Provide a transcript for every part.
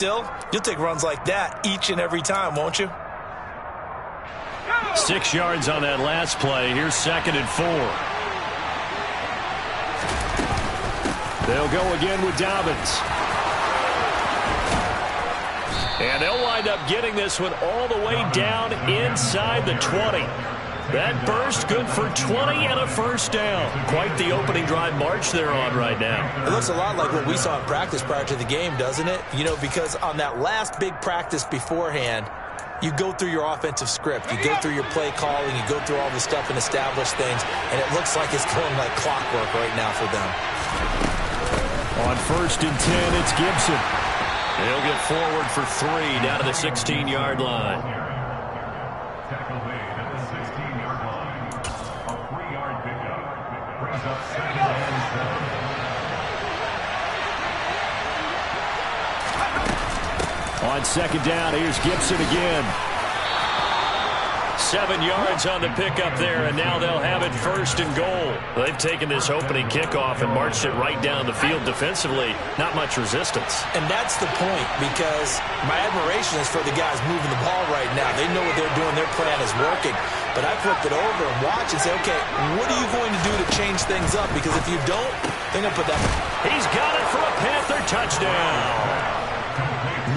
Still, you'll take runs like that each and every time, won't you? 6 yards on that last play. Here's 2nd and 4. They'll go again with Dobbins. And they'll wind up getting this one all the way down inside the 20. That burst good for 20 and a first down. Quite the opening drive march they're on right now. It looks a lot like what we saw in practice prior to the game, doesn't it? You know, because on that last big practice beforehand, you go through your offensive script. You go through your play calling. You go through all the stuff and establish things. And it looks like it's going like clockwork right now for them. On 1st and 10, it's Gibson. He'll get forward for 3 down to the 16-yard line. Tackle made at the 16-yard line. A 3-yard pickup. Brings up 2nd and 7. On 2nd down, here's Gibson again. 7 yards on the pickup there, and now they'll have it 1st and goal. They've taken this opening kickoff and marched it right down the field defensively. Not much resistance. And that's the point, because my admiration is for the guys moving the ball right now. They know what they're doing. Their plan is working. But I flip it over and watch and say, okay, what are you going to do to change things up? Because if you don't, they're going to put that. He's got it for a Panther touchdown.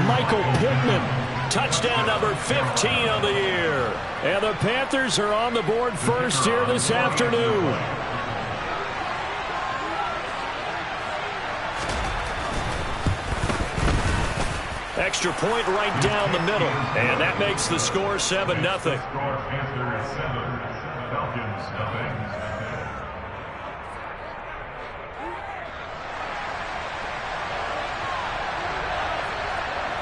Michael Pittman, touchdown number 15 of the year. And the Panthers are on the board first here this afternoon. Extra point right down the middle. And that makes the score 7-0. Panthers 7, Falcons nothing.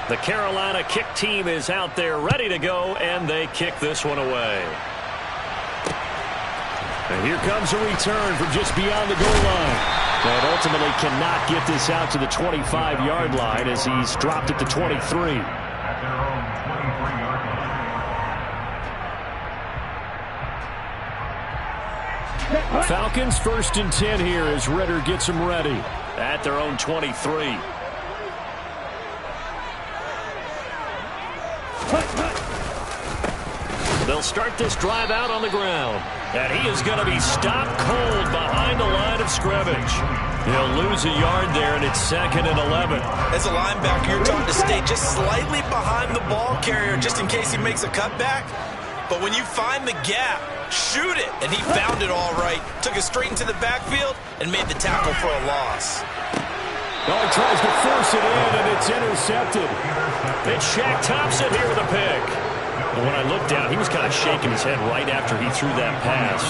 The Carolina kick team is out there ready to go, and they kick this one away. And here comes a return from just beyond the goal line. But ultimately cannot get this out to the 25-yard line as he's dropped it to 23. At their own 23-yard line. Falcons 1st and 10 here as Ridder gets them ready at their own 23. They'll start this drive out on the ground. And he is going to be stopped cold behind the line of scrimmage. He'll lose a yard there, and it's 2nd and 11. As a linebacker, you're taught to stay just slightly behind the ball carrier just in case he makes a cutback. But when you find the gap, shoot it. And he found it all right. Took it straight into the backfield and made the tackle for a loss. Oh, he tries to force it in, and it's intercepted. It's Shaq Thompson here with a pick. And when I looked down, he was kind of shaking his head right after he threw that pass.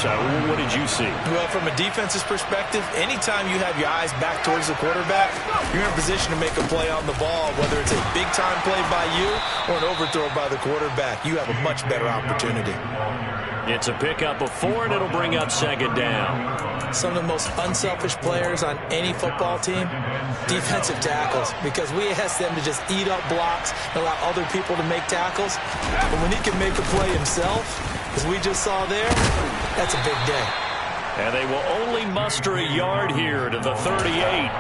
What did you see? Well, from a defense's perspective, anytime you have your eyes back towards the quarterback, you're in a position to make a play on the ball, whether it's a big-time play by you or an overthrow by the quarterback. You have a much better opportunity. It's a pickup of 4, and it'll bring up 2nd down. Some of the most unselfish players on any football team, defensive tackles, because we ask them to just eat up blocks and allow other people to make tackles. But when he can make a play himself, as we just saw there, that's a big day. And they will only muster a yard here to the 38.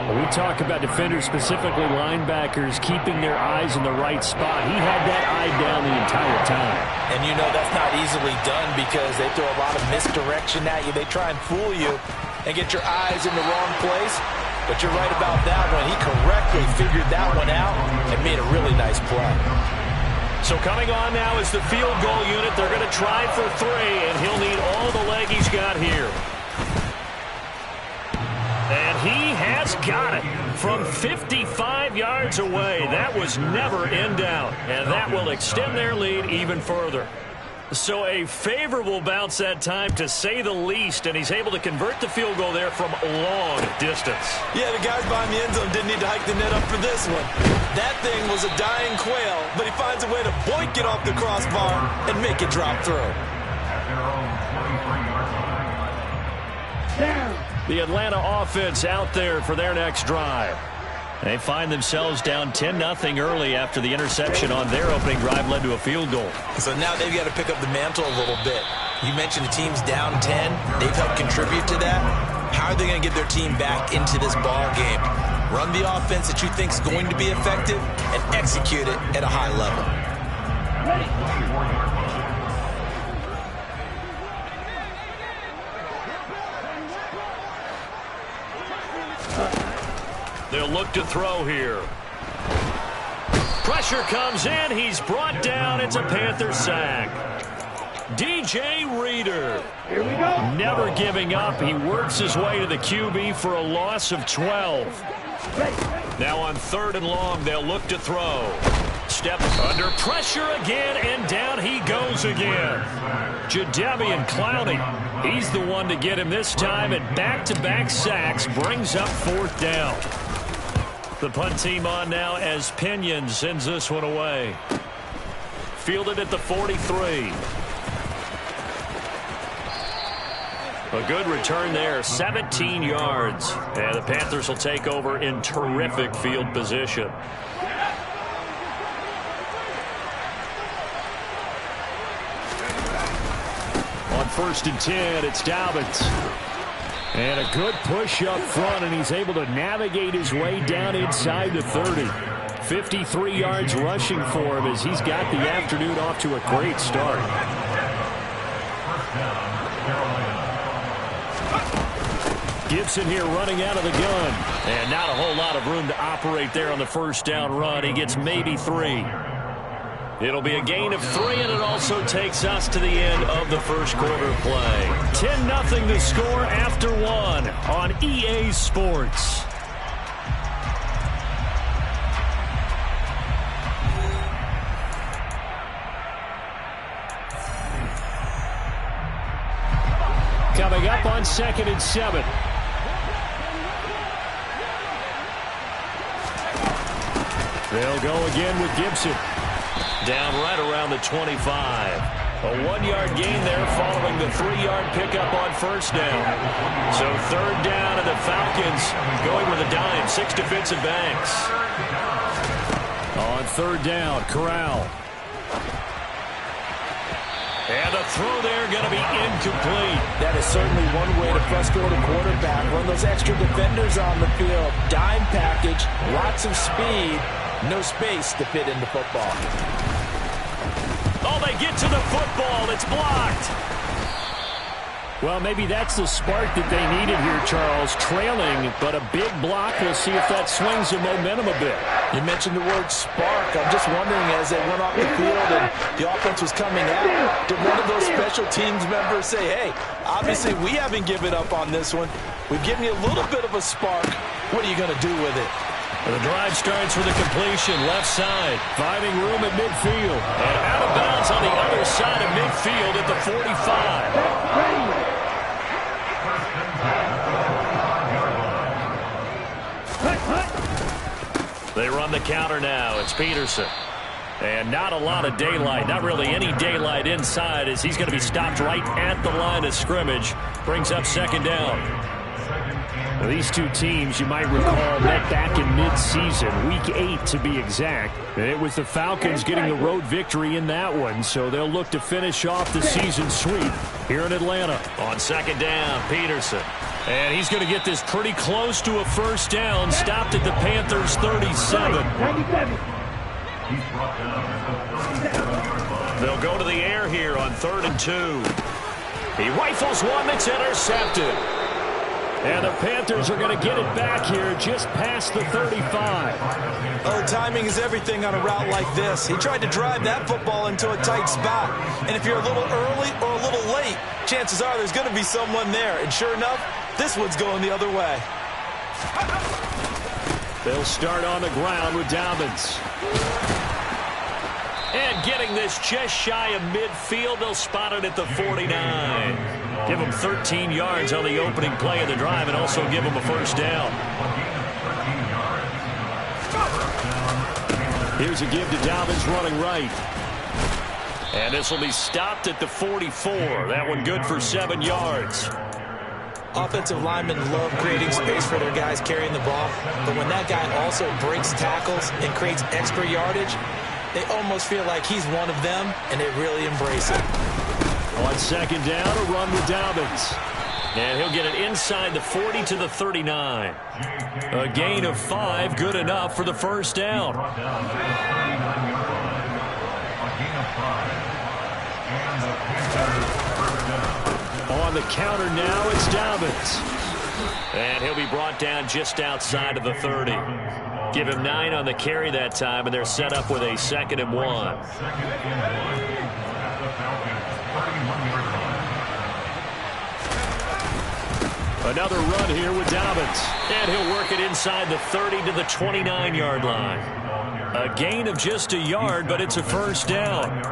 When we talk about defenders, specifically linebackers, keeping their eyes in the right spot. He had that eye down the entire time. And you know that's not easily done because they throw a lot of misdirection at you. They try and fool you and get your eyes in the wrong place. But you're right about that one. He correctly figured that one out and made a really nice play. So coming on now is the field goal unit. They're going to try for 3, and he'll need all the leg he's got here. And he has got it from 55 yards away. That was never in doubt, and that will extend their lead even further. So a favorable bounce that time, to say the least, and he's able to convert the field goal there from long distance. Yeah, the guys behind the end zone didn't need to hike the net up for this one. That thing was a dying quail, but he finds a way to boink it off the crossbar and make it drop through. At their own 23-yard line. The Atlanta offense out there for their next drive. They find themselves down 10-0 early after the interception on their opening drive led to a field goal. So now they've got to pick up the mantle a little bit. You mentioned the team's down 10. They've helped contribute to that. How are they going to get their team back into this ball game? Run the offense that you think is going to be effective and execute it at a high level. They'll look to throw here. Pressure comes in. He's brought down. It's a Panther sack. DJ Reader. Here we go. Never giving up. He works his way to the QB for a loss of 12. Now on 3rd and long, they'll look to throw. Step under pressure again, and down he goes again. Jadeveon Clowney, he's the one to get him this time, and back-to-back sacks brings up 4th down. The punt team on now as Pinion sends this one away. Fielded at the 43. A good return there, 17 yards. And the Panthers will take over in terrific field position. On 1st and 10, it's Dobbins. And a good push up front, and he's able to navigate his way down inside the 30. 53 yards rushing for him as he's got the afternoon off to a great start. Gibson here running out of the gun. And not a whole lot of room to operate there on the 1st down run. He gets maybe 3. It'll be a gain of 3, and it also takes us to the end of the 1st quarter play. 10-0 the score after 1 on EA Sports. Coming up on 2nd and 7. They'll go again with Gibson. Down right around the 25. A 1-yard gain there following the 3-yard pickup on 1st down. So 3rd down, and the Falcons going with a dime. 6 defensive backs. On 3rd down, Corral. And the throw there going to be incomplete. That is certainly one way to frustrate a quarterback. Run those extra defenders on the field. Dime package, lots of speed, no space to fit into football. Oh, they get to the football. It's blocked. Well, maybe that's the spark that they needed here, Charles. Trailing, but a big block. We'll see if that swings the momentum a bit. You mentioned the word spark. I'm just wondering, as they went off the field and the offense was coming out, did one of those special teams members say, hey, obviously we haven't given up on this one. We've given you a little bit of a spark. What are you going to do with it? The drive starts with a completion, left side, finding room at midfield. And out of bounds on the other side of midfield at the 45. They run the counter now. It's Peterson. And not a lot of daylight, not really any daylight inside, as he's going to be stopped right at the line of scrimmage. Brings up 2nd down. Now, these two teams, you might recall, met back in mid-season, week 8 to be exact. And it was the Falcons getting the road victory in that one, so they'll look to finish off the season sweep here in Atlanta. On 2nd down, Peterson. And he's going to get this pretty close to a 1st down, stopped at the Panthers' 37. They'll go to the air here on 3rd and 2. He rifles one that's intercepted. And the Panthers are going to get it back here just past the 35. Oh, timing is everything on a route like this. He tried to drive that football into a tight spot. And if you're a little early or a little late, chances are there's going to be someone there. And sure enough, this one's going the other way. They'll start on the ground with Dobbins. And getting this just shy of midfield, they'll spot it at the 49. Give them 13 yards on the opening play of the drive and also give them a 1st down. Here's a give to Dobbins running right. And this will be stopped at the 44. That one good for 7 yards. Offensive linemen love creating space for their guys carrying the ball. But when that guy also breaks tackles and creates extra yardage, they almost feel like he's one of them, and they really embrace it. On 2nd down, a run with Dobbins. And he'll get it inside the 40 to the 39. A gain of 5, good enough for the first down. On the counter now, it's Dobbins. And he'll be brought down just outside of the 30. Give him 9 on the carry that time, and they're set up with a 2nd and 1. Another run here with Dobbins. And he'll work it inside the 30 to the 29-yard line. A gain of just a yard, but it's a first down.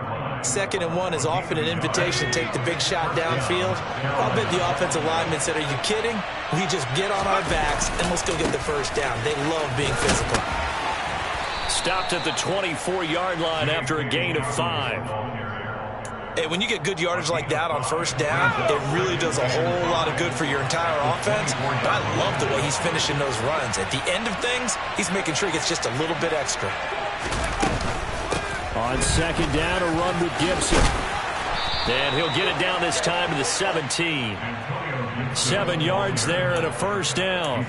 2nd and 1 is often an invitation to take the big shot downfield. I'll bet the offensive lineman said, are you kidding? We just get on our backs and let's go get the first down. They love being physical. Stopped at the 24-yard line after a gain of 5. Hey, when you get good yardage like that on first down, it really does a whole lot of good for your entire offense. But I love the way he's finishing those runs. At the end of things, he's making sure he gets just a little bit extra. On 2nd down, a run with Gibson. And he'll get it down this time to the 17. 7 yards there and a first down.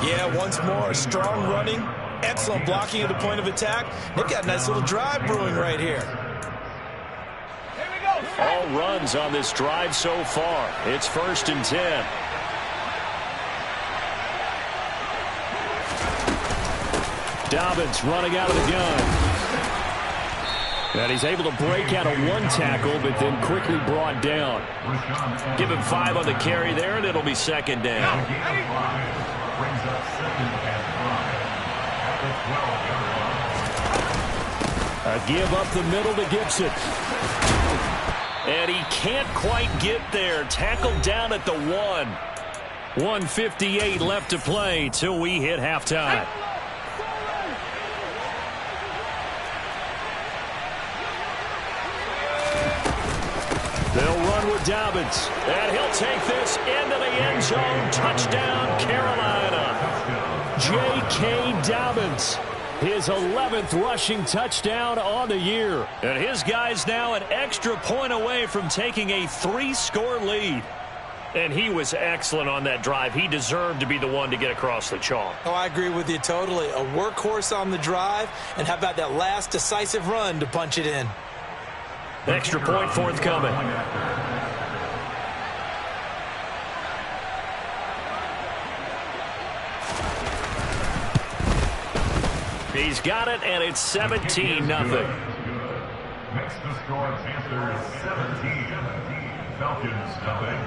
Yeah, once more, strong running, excellent blocking at the point of attack. They've got a nice little drive brewing right here. All runs on this drive so far. It's 1st and 10. Dobbins running out of the gun. And he's able to break out of 1 tackle, but then quickly brought down. Give him 5 on the carry there, and it'll be 2nd down. A give up the middle to Gibson. And he can't quite get there. Tackled down at the 1. 1:58 left to play till we hit halftime. They'll run with Dobbins. And he'll take this into the end zone. Touchdown, Carolina. J.K. Dobbins. His 11th rushing touchdown on the year. And his guys now an extra point away from taking a 3-score lead. And he was excellent on that drive. He deserved to be the one to get across the chalk. Oh, I agree with you totally. A workhorse on the drive. And how about that last decisive run to punch it in? Extra point forthcoming. He's got it, and it's 17-0. Next to score, Panthers 17, Falcons nothing.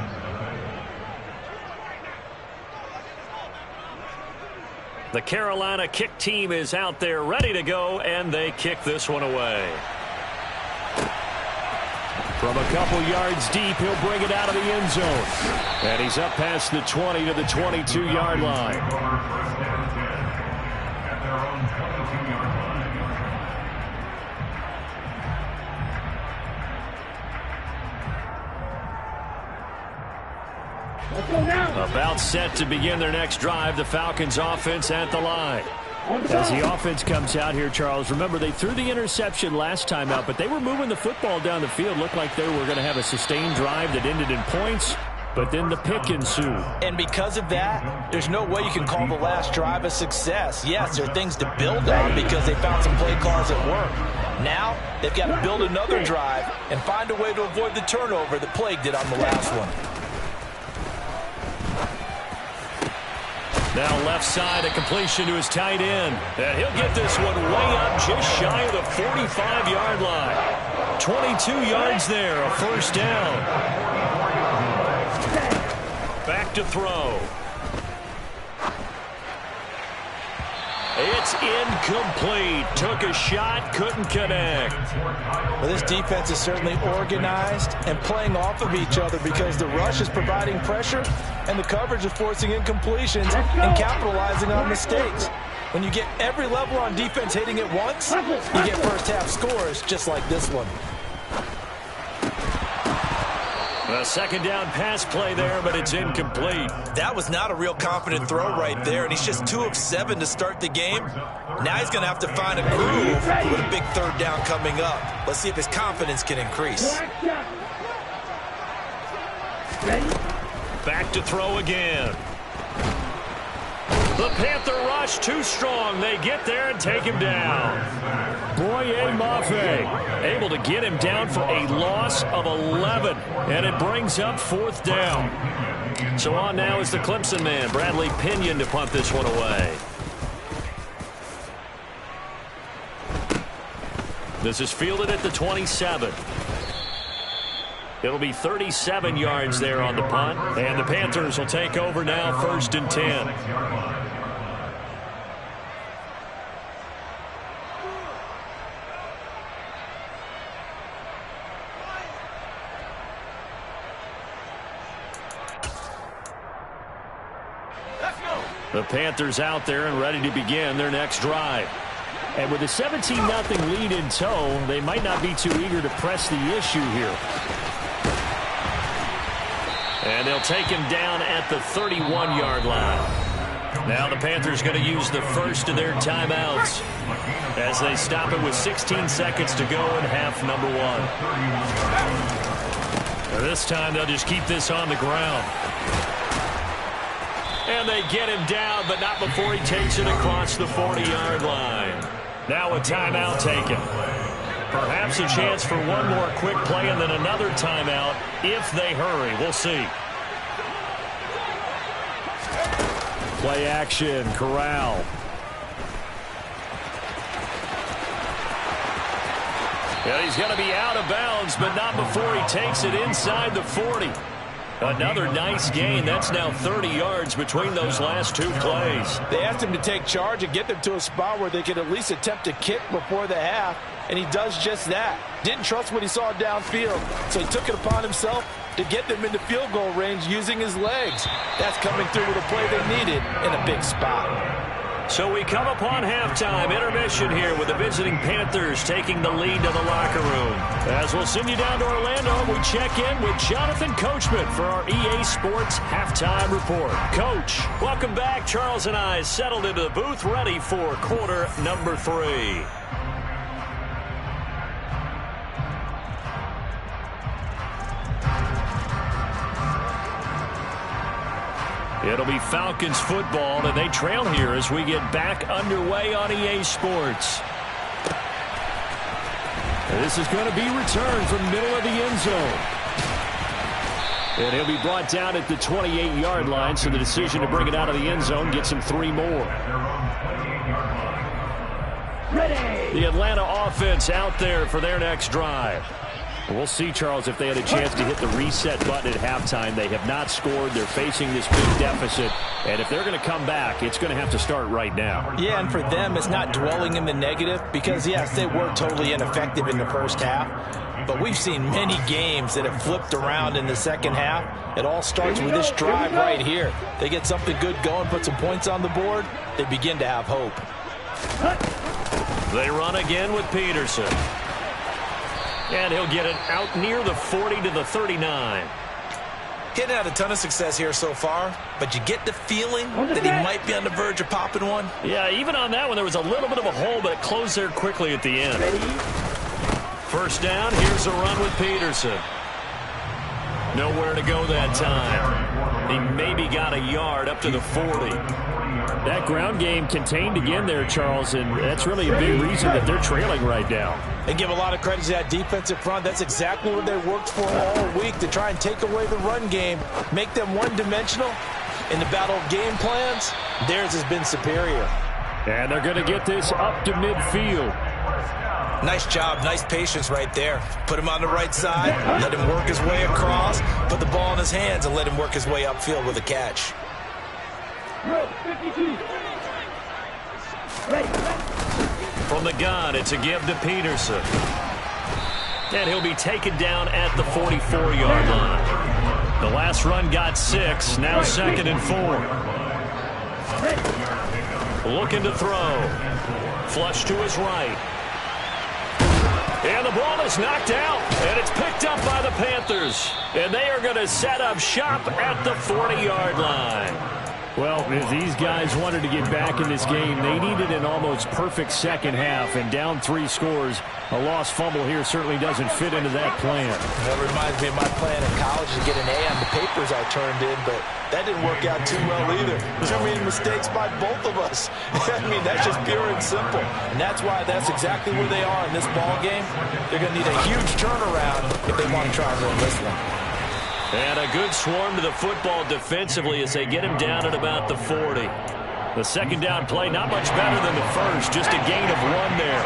The Carolina kick team is out there ready to go, and they kick this one away. From a couple yards deep, he'll bring it out of the end zone. And he's up past the 20 to the 22-yard line. About set to begin their next drive, the Falcons offense at the line. As the offense comes out here, Charles, remember they threw the interception last time out, but they were moving the football down the field. Looked like they were going to have a sustained drive that ended in points, but then the pick ensued. And because of that, there's no way you can call the last drive a success. Yes, there are things to build on because they found some play calls at work. Now, they've got to build another drive and find a way to avoid the turnover that plagued it on the last one. Now left side, a completion to his tight end. And he'll get this one way up just shy of the 45-yard line. 22 yards there, a first down. Back to throw. It's incomplete. Took a shot, couldn't connect. Well, this defense is certainly organized and playing off of each other because the rush is providing pressure and the coverage is forcing incompletions and capitalizing on mistakes. When you get every level on defense hitting at once, you get first-half scores just like this one. A second down pass play there, but it's incomplete. That was not a real confident throw right there, and he's just 2 of 7 to start the game. Now he's going to have to find a groove with a big third down coming up. Let's see if his confidence can increase. back to throw again. The Panther rush too strong. They get there and take him down. Boye Mafe able to get him down for a loss of 11. And it brings up 4th down. So on now is the Clemson man, Bradley Pinion, to punt this one away. This is fielded at the 27. It'll be 37 yards there on the punt. And the Panthers will take over now, 1st and 10. The Panthers out there and ready to begin their next drive. And with a 17-0 lead in tow, they might not be too eager to press the issue here. And they'll take him down at the 31-yard line. Now the Panthers going to use the first of their timeouts as they stop it with 16 seconds to go in half number 1. This time they'll just keep this on the ground. And they get him down, but not before he takes it across the 40-yard line. Now a timeout taken. Perhaps a chance for one more quick play and then another timeout if they hurry. We'll see. Play action, Corral. Yeah, he's going to be out of bounds, but not before he takes it inside the 40. Another nice gain. That's now 30 yards between those last 2 plays. They asked him to take charge and get them to a spot where they could at least attempt to kick before the half, and he does just that. Didn't trust what he saw downfield, so he took it upon himself to get them into field goal range using his legs. That's coming through with a play they needed in a big spot. So we come upon halftime intermission here with the visiting Panthers taking the lead to the locker room. As we'll send you down to Orlando, we check in with Jonathan Coachman for our EA Sports Halftime Report. Coach, welcome back. Charles and I settled into the booth ready for quarter number 3. It'll be Falcons football, and they trail here as we get back underway on EA Sports. This is going to be returned from the middle of the end zone. And he'll be brought down at the 28-yard line, so the decision to bring it out of the end zone gets him 3 more. Ready. The Atlanta offense out there for their next drive. We'll see, Charles, if they had a chance to hit the reset button at halftime. They have not scored. They're facing this big deficit. And if they're going to come back, it's going to have to start right now. Yeah, and for them, it's not dwelling in the negative because, yes, they were totally ineffective in the first half. But we've seen many games that have flipped around in the second half. It all starts with this drive right here. They get something good going, put some points on the board, they begin to have hope. They run again with Peterson. And he'll get it out near the 40 to the 39. Getting had a ton of success here so far, but you get the feeling that he might be on the verge of popping one. Yeah, even on that one, there was a little bit of a hole, but it closed there quickly at the end. First down, here's a run with Peterson. Nowhere to go that time. He maybe got a yard up to the 40. That ground game contained again there, Charles, and that's really a big reason that they're trailing right now. They give a lot of credit to that defensive front. That's exactly what they worked for all week, to try and take away the run game, make them one-dimensional. In the battle of game plans, theirs has been superior. And they're going to get this up to midfield. Nice job, nice patience right there. Put him on the right side, let him work his way across, put the ball in his hands, and let him work his way upfield with a catch. From the gun, it's a give to Peterson. And he'll be taken down at the 44-yard line. The last run got 6, now 2nd and 4. Looking to throw. Flush to his right. And the ball is knocked out, and it's picked up by the Panthers. And they are going to set up shop at the 40-yard line. Well, if these guys wanted to get back in this game, they needed an almost perfect second half, and down 3 scores. A lost fumble here certainly doesn't fit into that plan. That reminds me of my plan in college to get an A on the papers I turned in, but that didn't work out too well either. Too many mistakes by both of us. I mean, that's just pure and simple. And that's why that's exactly where they are in this ball game. They're going to need a huge turnaround if they want to try and win this one. And a good swarm to the football defensively as they get him down at about the 40. The second down play, not much better than the first, just a gain of 1 there.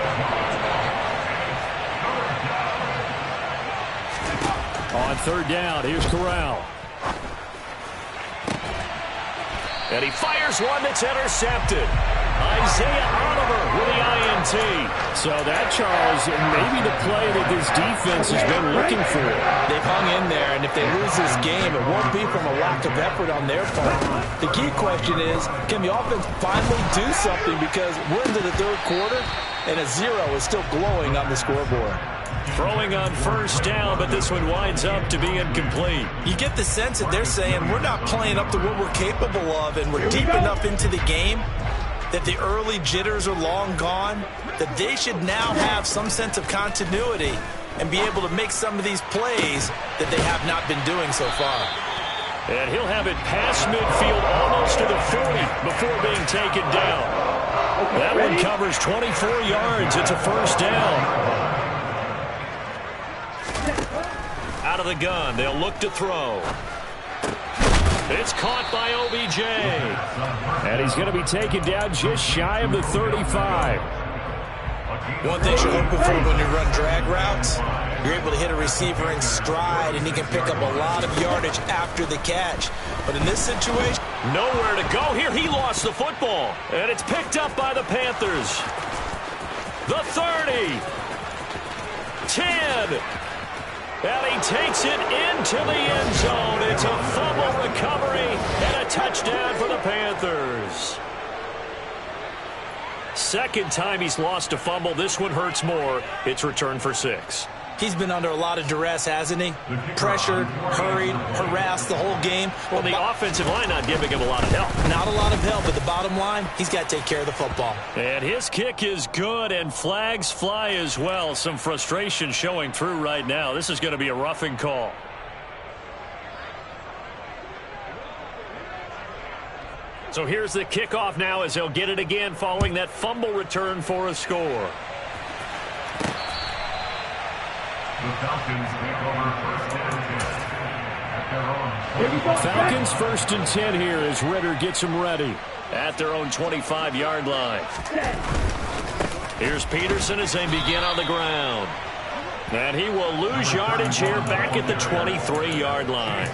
On third down, here's Corral. And he fires one that's intercepted. Isaiah Oliver with the INT. So that, Charles, maybe the play that this defense has been looking for. They've hung in there, and if they lose this game, it won't be from a lack of effort on their part. The key question is, can the offense finally do something? Because we're into the third quarter, and a 0 is still glowing on the scoreboard. Throwing on first down, but this one winds up to be incomplete. You get the sense that they're saying we're not playing up to what we're capable of, and we're deep enough into the game that the early jitters are long gone, that they should now have some sense of continuity and be able to make some of these plays that they have not been doing so far. And he'll have it past midfield almost to the 40 before being taken down. That one covers 24 yards. It's a first down. Out of the gun, they'll look to throw. It's caught by OBJ. And he's going to be taken down just shy of the 35. One thing you're hoping for when you run drag routes, you're able to hit a receiver in stride, and he can pick up a lot of yardage after the catch. But in this situation, nowhere to go here. He lost the football. And it's picked up by the Panthers. The 30. 10. And he takes it into the end zone. It's a fumble recovery and a touchdown for the Panthers. Second time he's lost a fumble. This one hurts more. It's returned for 6. He's been under a lot of duress, hasn't he? Pressured, hurried, harassed the whole game. Well, the offensive line not giving him a lot of help. Not a lot of help, but the bottom line, he's got to take care of the football. And his kick is good, and flags fly as well. Some frustration showing through right now. This is going to be a roughing call. So here's the kickoff now as they'll get it again following that fumble return for a score. The Falcons take over first and 10 at their own. Falcons 1st and 10 here as Ritter gets them ready at their own 25-yard line. Here's Peterson as they begin on the ground. And he will lose yardage here back at the 23-yard line.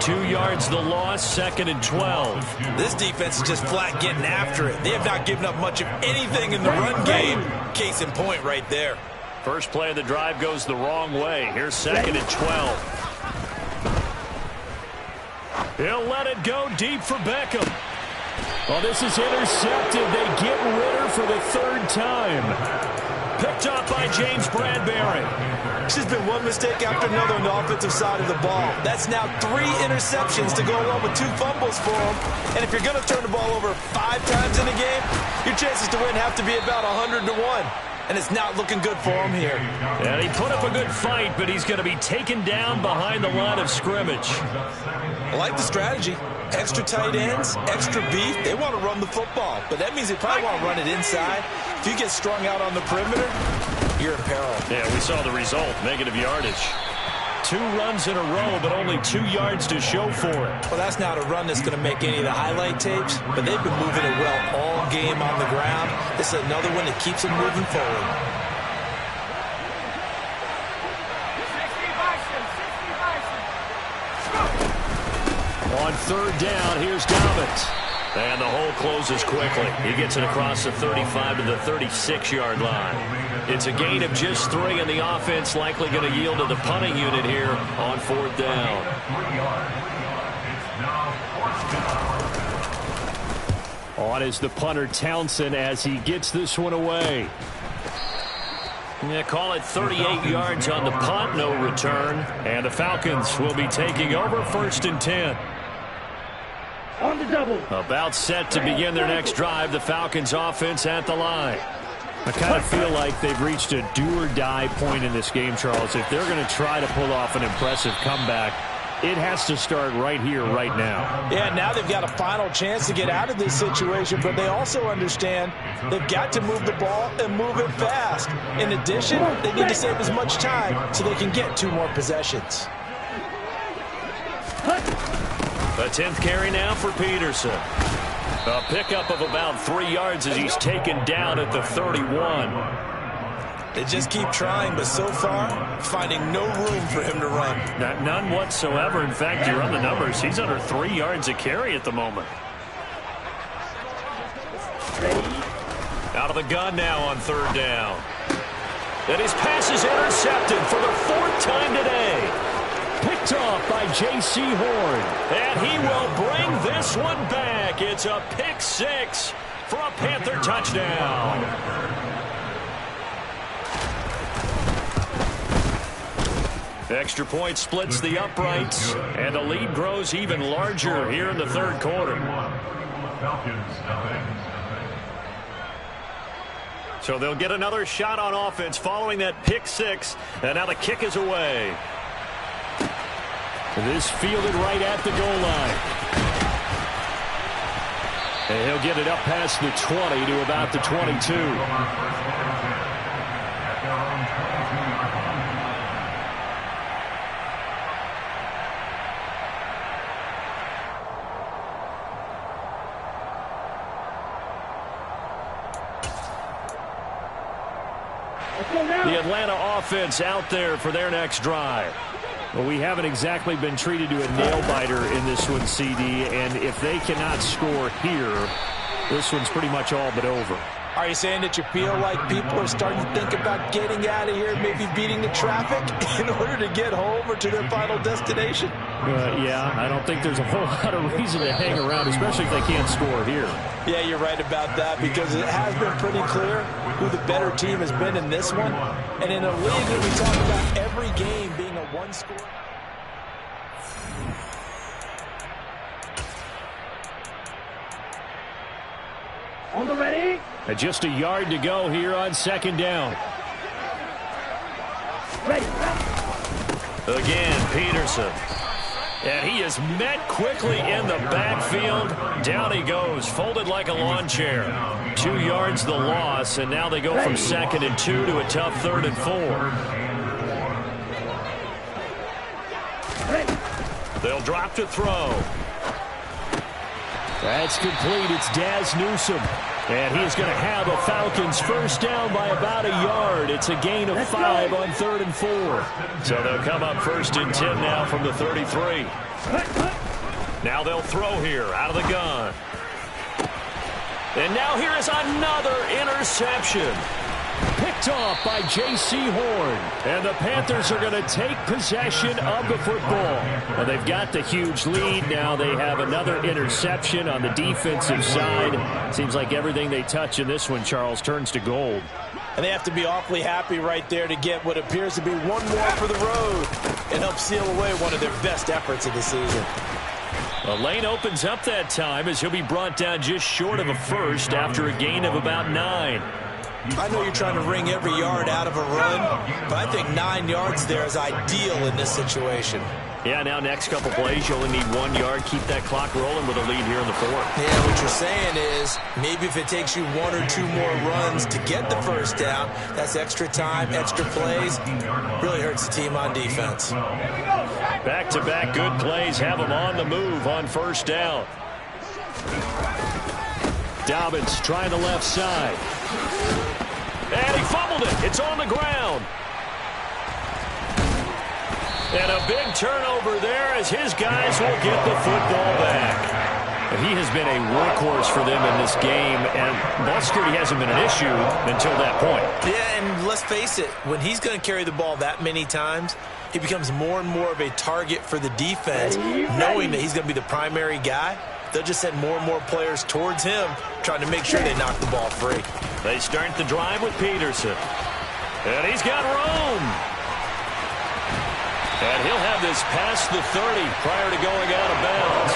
2 yards the loss, 2nd and 12. This defense is just flat getting after it. They have not given up much of anything in the run game. Case in point right there. First play of the drive goes the wrong way. Here's 2nd and 12. He'll let it go deep for Beckham. Well, this is intercepted. They get Ritter for the 3rd time. Picked up by James Bradbury. It's just been one mistake after another on the offensive side of the ball. That's now 3 interceptions to go along with 2 fumbles for him. And if you're going to turn the ball over 5 times in a game, your chances to win have to be about 100 to 1. And it's not looking good for him here. And he put up a good fight, but he's going to be taken down behind the line of scrimmage. I like the strategy. Extra tight ends, extra beef. They want to run the football, but that means they probably want to run it inside. If you get strung out on the perimeter, you're in peril. Yeah, we saw the result, negative yardage. 2 runs in a row, but only 2 yards to show for it. Well, that's not a run that's going to make any of the highlight tapes, but they've been moving it well all game on the ground. This is another one that keeps them moving forward. On 3rd down, here's Dobbins. And the hole closes quickly. He gets it across the 35 to the 36-yard line. It's a gain of just 3, and the offense likely going to yield to the punting unit here on 4th down. On is the punter Townsend as he gets this one away. Yeah, call it 38 yards on the punt, no return. And the Falcons will be taking over 1st and 10. On the double. About set to begin their next drive, the Falcons offense at the line. I kind of feel like they've reached a do-or-die point in this game, Charles. If they're going to try to pull off an impressive comeback, it has to start right here, right now. Yeah, now they've got a final chance to get out of this situation, but they also understand they've got to move the ball and move it fast. In addition, they need to save as much time so they can get 2 more possessions. The 10th carry now for Peterson. A pickup of about 3 yards as he's taken down at the 31. They just keep trying, but so far, finding no room for him to run. None whatsoever. In fact, you run the numbers. He's under 3 yards a carry at the moment. Out of the gun now on 3rd down. And his pass is intercepted for the 4th time today. Picked off by J.C. Horn. And he will bring this one back. It's a pick 6 for a Panther touchdown. Extra point splits the uprights, and the lead grows even larger here in the 3rd quarter. So they'll get another shot on offense following that pick 6, and now the kick is away. This fielded right at the goal line. And he'll get it up past the 20 to about the 22. The Atlanta offense out there for their next drive. Well, we haven't exactly been treated to a nail-biter in this one, CD, and if they cannot score here, this one's pretty much all but over. Are you saying that you feel like people are starting to think about getting out of here, maybe beating the traffic in order to get home or to their final destination? Yeah, I don't think there's a whole lot of reason to hang around, especially if they can't score here. Yeah, you're right about that, because it has been pretty clear who the better team has been in this one. And in a league that we talk about every game being a one-score. On the ready. Just a yard to go here on 2nd down. Ready. Again, Peterson. And he is met quickly in the backfield. Down he goes, folded like a lawn chair. 2 yards the loss, and now they go from 2nd and 2 to a tough 3rd and 4. They'll drop to throw. That's complete. It's Daz Newsome. And he's going to have a Falcons first down by about a yard. It's a gain of 5 on 3rd and 4. So they'll come up 1st and 10 now from the 33. Now they'll throw here out of the gun. And now here is another interception. Picked off by J.C. Horn. And the Panthers are going to take possession of the football. Well, they've got the huge lead. Now they have another interception on the defensive side. Seems like everything they touch in this one, Charles, turns to gold. And they have to be awfully happy right there to get what appears to be one more for the road and help seal away one of their best efforts of the season. A lane opens up that time as he'll be brought down just short of a first after a gain of about 9. I know you're trying to wring every yard out of a run, but I think 9 yards there is ideal in this situation. Yeah, now next couple plays, you only need 1 yard. Keep that clock rolling with a lead here in the 4th. Yeah, what you're saying is maybe if it takes you 1 or 2 more runs to get the first down, that's extra time, extra plays. Really hurts the team on defense. Back-to-back good plays have them on the move on 1st down. Dobbins trying the left side. And he fumbled it. It's on the ground. And a big turnover there as his guys will get the football back. He has been a workhorse for them in this game, and ball security hasn't been an issue until that point. Yeah, and let's face it, when he's going to carry the ball that many times, he becomes more and more of a target for the defense, knowing that he's going to be the primary guy. They'll just send more and more players towards him, trying to make sure they knock the ball free. They start the drive with Peterson. And he's got room. And he'll have this past the 30 prior to going out of bounds.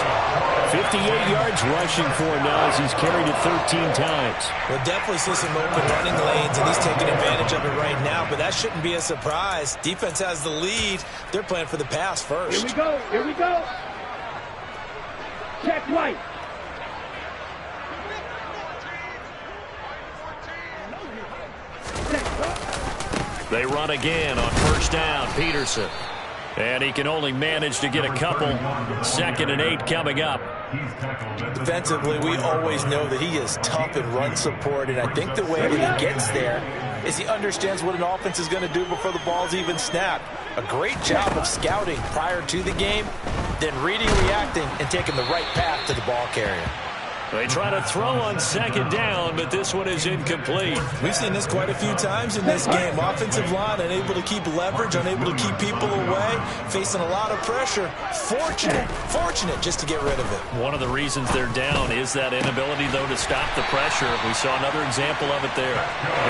58 yards rushing for him now as he's carried it 13 times. We'll definitely see some open running lanes, and he's taking advantage of it right now, but that shouldn't be a surprise. Defense has the lead. They're playing for the pass first. Here we go. Here we go. Check right. They run again on first down. Peterson. And he can only manage to get a couple. 2nd and 8 coming up. Defensively, we always know that he is tough in run support, and I think the way that he gets there is he understands what an offense is going to do before the ball's even snapped. A great job of scouting prior to the game, then reading, reacting, and taking the right path to the ball carrier. They try to throw on 2nd down, but this one is incomplete. We've seen this quite a few times in this game. Offensive line unable to keep leverage, unable to keep people away, facing a lot of pressure. Fortunate just to get rid of it. One of the reasons they're down is that inability, though, to stop the pressure. We saw another example of it there.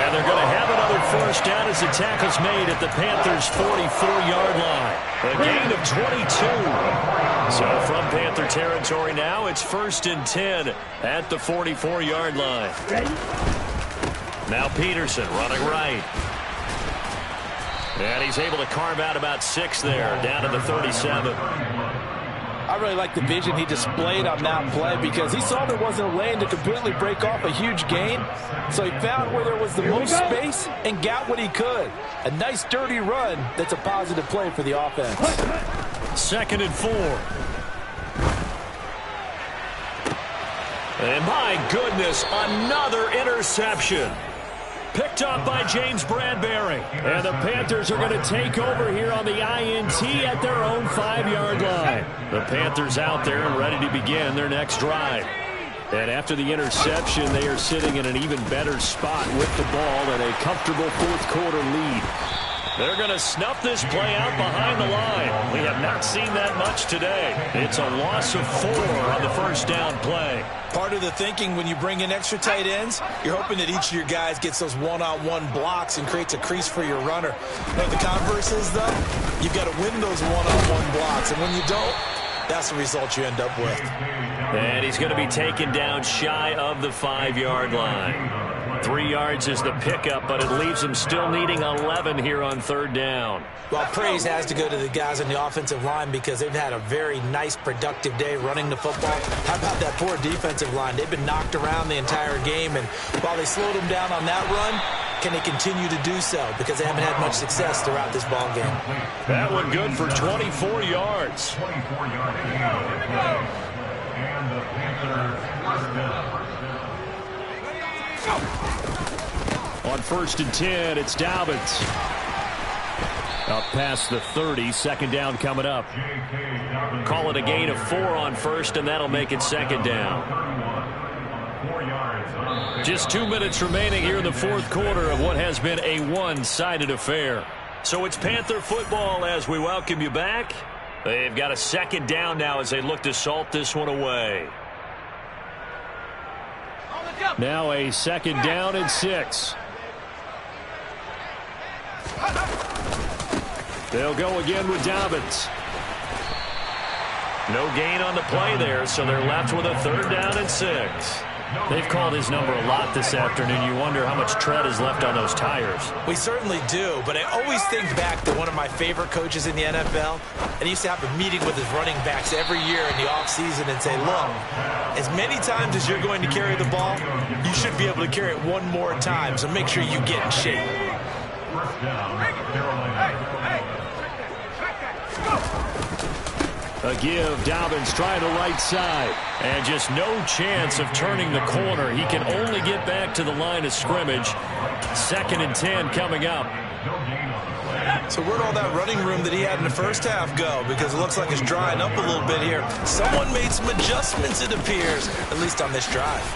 And they're going to have another first down as the tackle's made at the Panthers' 44-yard line. A gain of 22. So from Panther territory now, it's 1st and 10 at the 44-yard line. Now Peterson running right. And he's able to carve out about 6 there, down to the 37. I really like the vision he displayed on that play because he saw there wasn't a lane to completely break off a huge gain. So he found where there was the most space and got what he could. A nice dirty run that's a positive play for the offense. 2nd and 4. And my goodness, another interception. Picked up by James Bradbury. And the Panthers are going to take over here on the INT at their own 5-yard line. The Panthers out there and ready to begin their next drive. And after the interception, they are sitting in an even better spot with the ball and a comfortable 4th quarter lead. They're going to snuff this play out behind the line. We have not seen that much today. It's a loss of 4 on the first down play. Part of the thinking when you bring in extra tight ends, you're hoping that each of your guys gets those one-on-one blocks and creates a crease for your runner. But the converse is, though, you've got to win those one-on-one blocks. And when you don't, that's the result you end up with. And he's going to be taken down shy of the 5-yard line. 3 yards is the pickup, but it leaves him still needing 11 here on 3rd down. Well, praise has to go to the guys on the offensive line because they've had a very nice, productive day running the football. How about that poor defensive line? They've been knocked around the entire game, and while they slowed them down on that run, can they continue to do so? Because they haven't had much success throughout this ball game. That one good for 24 yards. 24-yard and the Panthers first down. On 1st and 10, it's Dobbins. Up past the 30, 2nd down coming up. Call it a gain of 4 on 1st, and that'll make it 2nd down. Just 2 minutes remaining here in the 4th quarter of what has been a one-sided affair. So it's Panther football as we welcome you back. They've got a 2nd down now as they look to salt this one away. Now a 2nd down and 6. They'll go again with Dobbins. No gain on the play there, so they're left with a 3rd down and 6. They've called his number a lot this afternoon. You wonder how much tread is left on those tires. We certainly do, but I always think back to one of my favorite coaches in the NFL, and he used to have a meeting with his running backs every year in the offseason and say, look, as many times as you're going to carry the ball, you should be able to carry it one more time, so make sure you get in shape. First down, Carolina. A give, Dobbins trying the right side. And just no chance of turning the corner. He can only get back to the line of scrimmage. 2nd and 10 coming up. So where'd all that running room that he had in the first half go? Because it looks like it's drying up a little bit here. Someone made some adjustments, it appears, at least on this drive.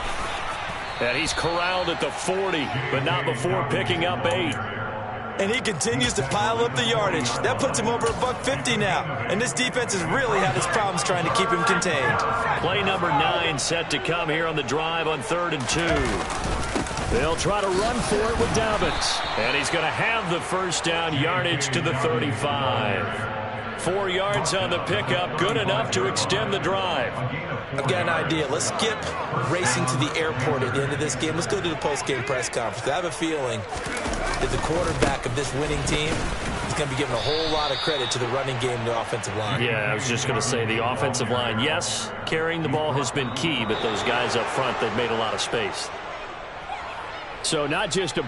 And he's corralled at the 40, but not before picking up 8. And he continues to pile up the yardage. That puts him over $150 now. And this defense has really had its problems trying to keep him contained. Play number 9 set to come here on the drive on 3rd and 2. They'll try to run for it with Dobbins. And he's going to have the first down, yardage to the 35. 4 yards on the pickup, good enough to extend the drive. I've got an idea. Let's skip racing to the airport at the end of this game. Let's go to the post-game press conference. I have a feeling that the quarterback of this winning team is going to be giving a whole lot of credit to the running game and the offensive line. Yeah, I was just going to say the offensive line, yes, carrying the ball has been key, but those guys up front, they've made a lot of space. So not just a